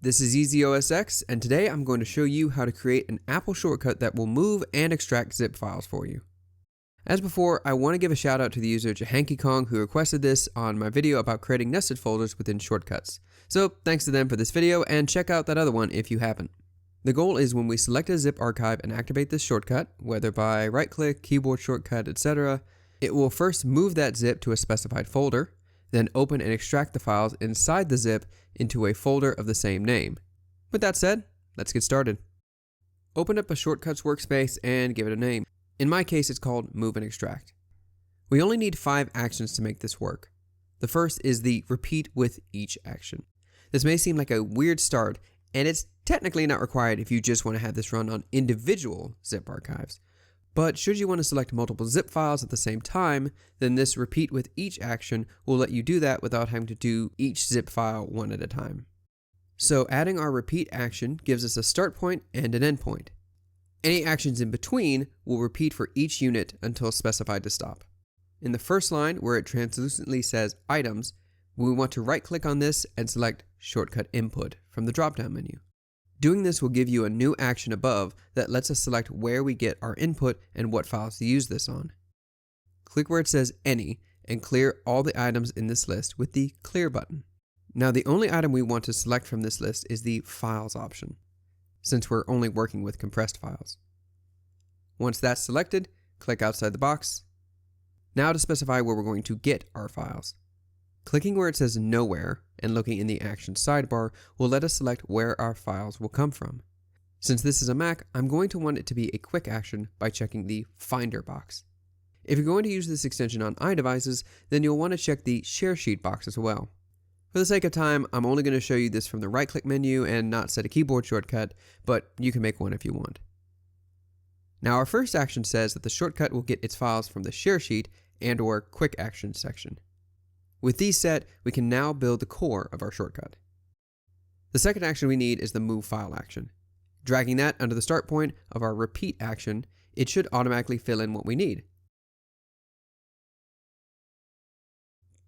This is EasyOSX, and today I'm going to show you how to create an Apple shortcut that will move and extract zip files for you. As before, I want to give a shout out to the user Jahanky Kong who requested this on my video about creating nested folders within shortcuts. So thanks to them for this video, and check out that other one if you haven't. The goal is when we select a zip archive and activate this shortcut, whether by right click, keyboard shortcut, etc., it will first move that zip to a specified folder, then open and extract the files inside the zip into a folder of the same name. With that said, let's get started. Open up a shortcuts workspace and give it a name. In my case, it's called Move and Extract. We only need 5 actions to make this work. The first is the repeat with each action. This may seem like a weird start, and it's technically not required if you just want to have this run on individual zip archives. But should you want to select multiple zip files at the same time, then this repeat with each action will let you do that without having to do each zip file one at a time. So adding our repeat action gives us a start point and an end point. Any actions in between will repeat for each unit until specified to stop. In the first line, where it translucently says items, we want to right click on this and select shortcut input from the drop-down menu. Doing this will give you a new action above that lets us select where we get our input and what files to use this on. Click where it says Any and clear all the items in this list with the Clear button. Now the only item we want to select from this list is the Files option, since we're only working with compressed files. Once that's selected, click outside the box. Now to specify where we're going to get our files. Clicking where it says Nowhere and looking in the Actions sidebar will let us select where our files will come from. Since this is a Mac, I'm going to want it to be a quick action by checking the Finder box. If you're going to use this extension on iDevices, then you'll want to check the Share Sheet box as well. For the sake of time, I'm only going to show you this from the right-click menu and not set a keyboard shortcut, but you can make one if you want. Now our first action says that the shortcut will get its files from the Share Sheet and/or Quick Actions section. With these set, we can now build the core of our shortcut. The second action we need is the Move File action. Dragging that under the start point of our repeat action, it should automatically fill in what we need.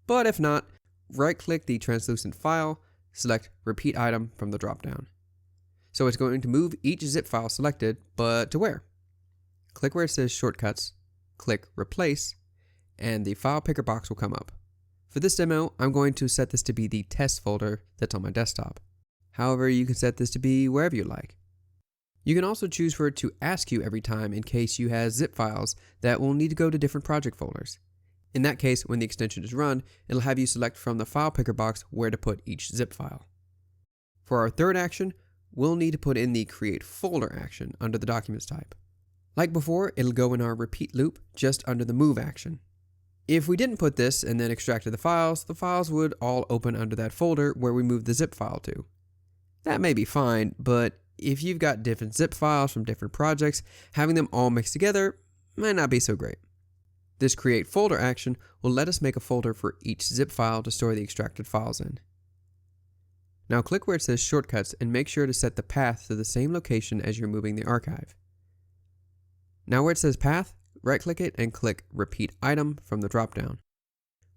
But if not, right-click the translucent file, select Repeat Item from the drop-down. So it's going to move each zip file selected, but to where? Click where it says Shortcuts, click Replace, and the file picker box will come up. For this demo, I'm going to set this to be the test folder that's on my desktop. However, you can set this to be wherever you like. You can also choose for it to ask you every time in case you have zip files that will need to go to different project folders. In that case, when the extension is run, it'll have you select from the file picker box where to put each zip file. For our third action, we'll need to put in the Create Folder action under the Documents type. Like before, it'll go in our repeat loop just under the Move action. If we didn't put this and then extracted the files would all open under that folder where we moved the zip file to. That may be fine, but if you've got different zip files from different projects, having them all mixed together might not be so great. This Create Folder action will let us make a folder for each zip file to store the extracted files in. Now click where it says Shortcuts and make sure to set the path to the same location as you're moving the archive. Now where it says Path, right-click it and click Repeat Item from the drop-down.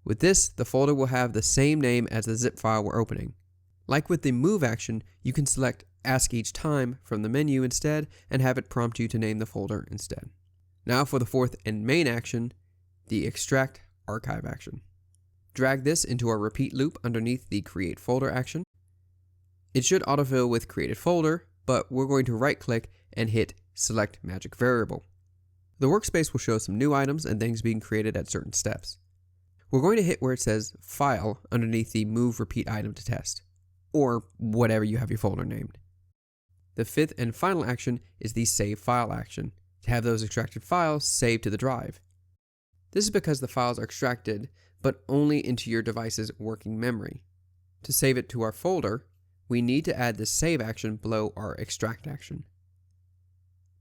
With this, the folder will have the same name as the zip file we're opening. Like with the Move action, you can select Ask Each Time from the menu instead and have it prompt you to name the folder instead. Now for the fourth and main action, the Extract Archive action. Drag this into our repeat loop underneath the Create Folder action. It should autofill with Created Folder, but we're going to right-click and hit Select Magic Variable. The workspace will show some new items and things being created at certain steps. We're going to hit where it says File underneath the Move Repeat Item to Test, or whatever you have your folder named. The fifth and final action is the Save File action, to have those extracted files saved to the drive. This is because the files are extracted, but only into your device's working memory. To save it to our folder, we need to add the Save action below our Extract action.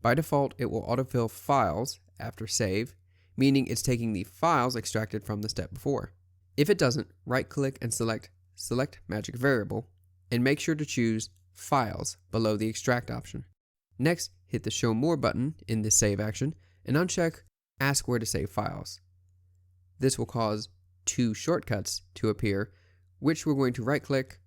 By default, it will autofill Files after Save, meaning it's taking the files extracted from the step before. If it doesn't, right-click and select Magic Variable, and make sure to choose Files below the Extract option. Next, hit the Show More button in the Save action, and uncheck Ask Where to Save Files. This will cause 2 shortcuts to appear, which we're going to right-click,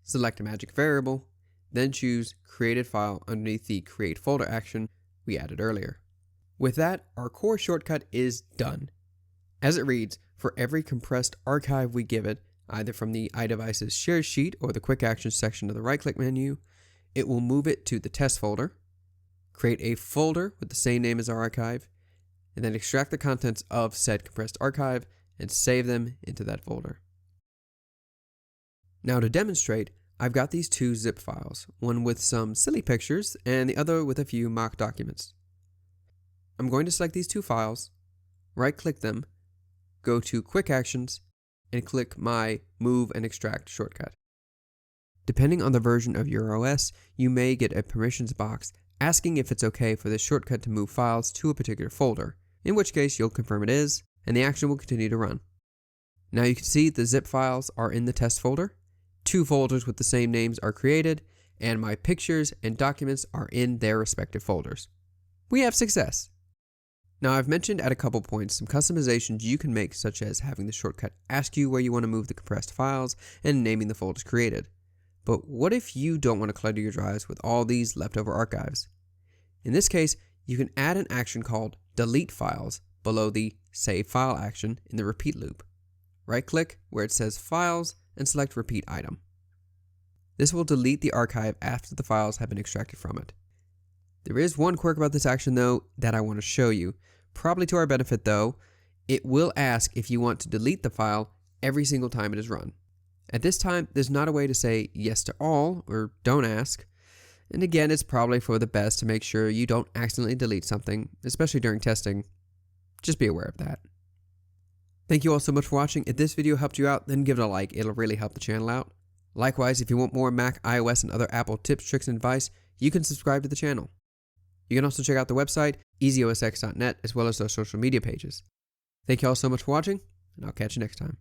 select a magic variable, then choose Created File underneath the Create Folder action we added earlier. With that, our core shortcut is done. As it reads, for every compressed archive we give it, either from the iDevices Shared sheet or the Quick Actions section of the right-click menu, it will move it to the test folder, create a folder with the same name as our archive, and then extract the contents of said compressed archive and save them into that folder. Now to demonstrate, I've got these two zip files, one with some silly pictures and the other with a few mock documents. I'm going to select these two files, right-click them, go to Quick Actions, and click my Move and Extract shortcut. Depending on the version of your OS, you may get a permissions box asking if it's okay for this shortcut to move files to a particular folder, in which case you'll confirm it is, and the action will continue to run. Now you can see the zip files are in the test folder, two folders with the same names are created, and my pictures and documents are in their respective folders. We have success! Now I've mentioned at a couple points some customizations you can make, such as having the shortcut ask you where you want to move the compressed files and naming the folders created. But what if you don't want to clutter your drives with all these leftover archives? In this case, you can add an action called Delete Files below the Save File action in the repeat loop. Right-click where it says Files and select Repeat Item. This will delete the archive after the files have been extracted from it. There is one quirk about this action though that I want to show you. Probably to our benefit though, it will ask if you want to delete the file every single time it is run. At this time, there's not a way to say yes to all or don't ask. And again, it's probably for the best to make sure you don't accidentally delete something, especially during testing. Just be aware of that. Thank you all so much for watching. If this video helped you out, then give it a like. It'll really help the channel out. Likewise, if you want more Mac, iOS, and other Apple tips, tricks, and advice, you can subscribe to the channel. You can also check out the website, EasyOSX.net, as well as our social media pages. Thank you all so much for watching, and I'll catch you next time.